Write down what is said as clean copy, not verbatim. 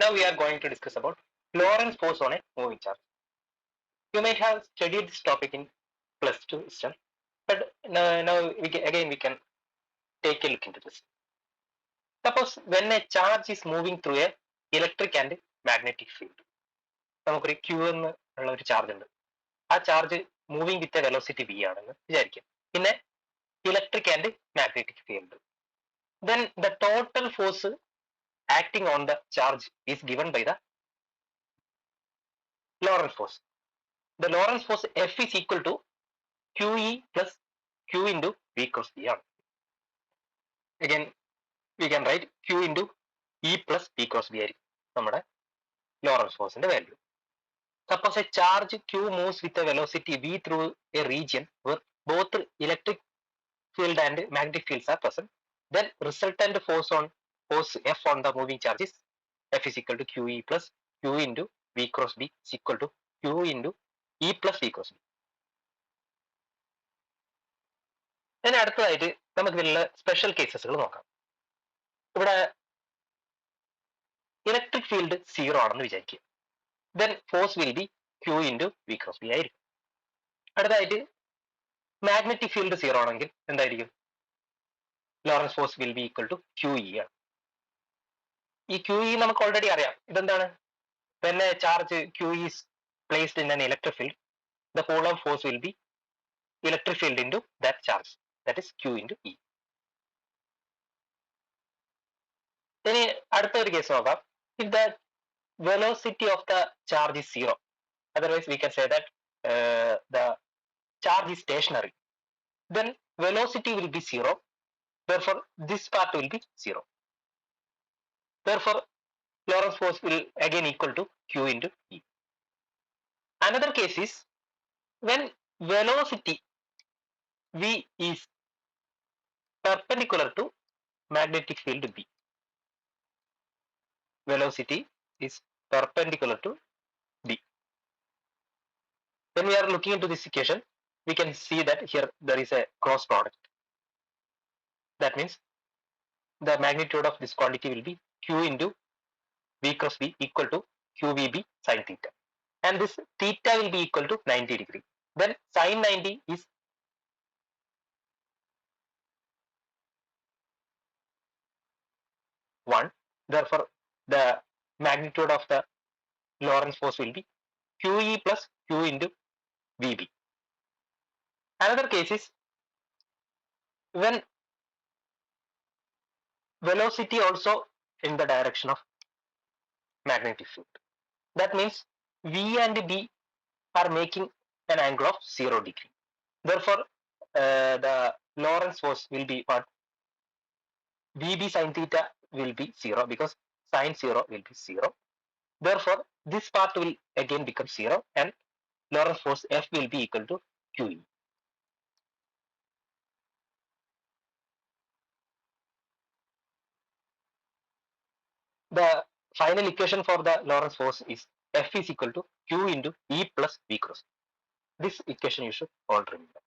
Now we are going to discuss about Lorentz force on a moving charge. You might have studied this topic in +2 itself, but now we can take a look into this. Suppose when a charge is moving through a electric and magnetic field, നമുക്കൊരു Q എന്നുള്ള ഒരു charge ഉണ്ട്. ആ charge moving with a velocity v ആണെന്ന് വിചാരിക്കാം. പിന്നെ electric and magnetic field. Then the total force acting on the charge is given by the Lorentz force. The Lorentz force F is equal to QE plus Q into V cross V ആണ്. Again, we can write Q into E plus V cross V ആയിരിക്കും നമ്മുടെ Lorentz forceന്റെ value. Suppose a charge Q moves with a velocity V through a region where both electric field and magnetic fields are present, then resultant force F on the moving charge is F is equal to QE plus Q into V cross V is equal to Q into E plus V cross V. ഇനി അടുത്തതായിട്ട് നമുക്ക് ഇതിലുള്ള special കേസസുകൾ നോക്കാം. ഇവിടെ electric field 0 ആണെന്ന് വിചാരിക്കുക. Then force will B Q into V cross V ആയിരിക്കും. അടുത്തതായിട്ട് മാഗ്നറ്റിക് ഫീൽഡ് 0 ആണെങ്കിൽ എന്തായിരിക്കും? Lorentz force will be equal to QE ആണ്. ഈ QE നമുക്ക് ഓൾറെഡി അറിയാം. ഇതെന്താണ്? When a charge Q is placed in an electric field, the Coulomb force will be electric field into that charge, that is Q into E. ഇനി അടുത്ത ഒരു case നോക്കാം. If the velocity of the charge is 0, otherwise we can say that the charge is stationary, then velocity will be 0, therefore this part will be 0. Therefore Lorentz force will again equal to Q into E. Another case is when velocity V is perpendicular to magnetic field B. Velocity is perpendicular to B. When we are looking into this equation, we can see that here there is a cross product. That means the magnitude of this quantity will be Q into V cross V equal to QVB sin theta. And this theta will be equal to 90 degree. Then sin 90 is one. Therefore, the magnitude of the Lorentz force will be QE plus Q into VB. Another case is when velocity also in the direction of magnetic field. That means V and B are making an angle of 0 degree. Therefore, the Lorentz force will be what? VB sin theta will be 0 because sin 0 will be 0. Therefore, this part will again become 0 and Lorentz force F will be equal to QE. The final equation for the Lorentz force is F is equal to Q into E plus V cross. This equation you should all remember.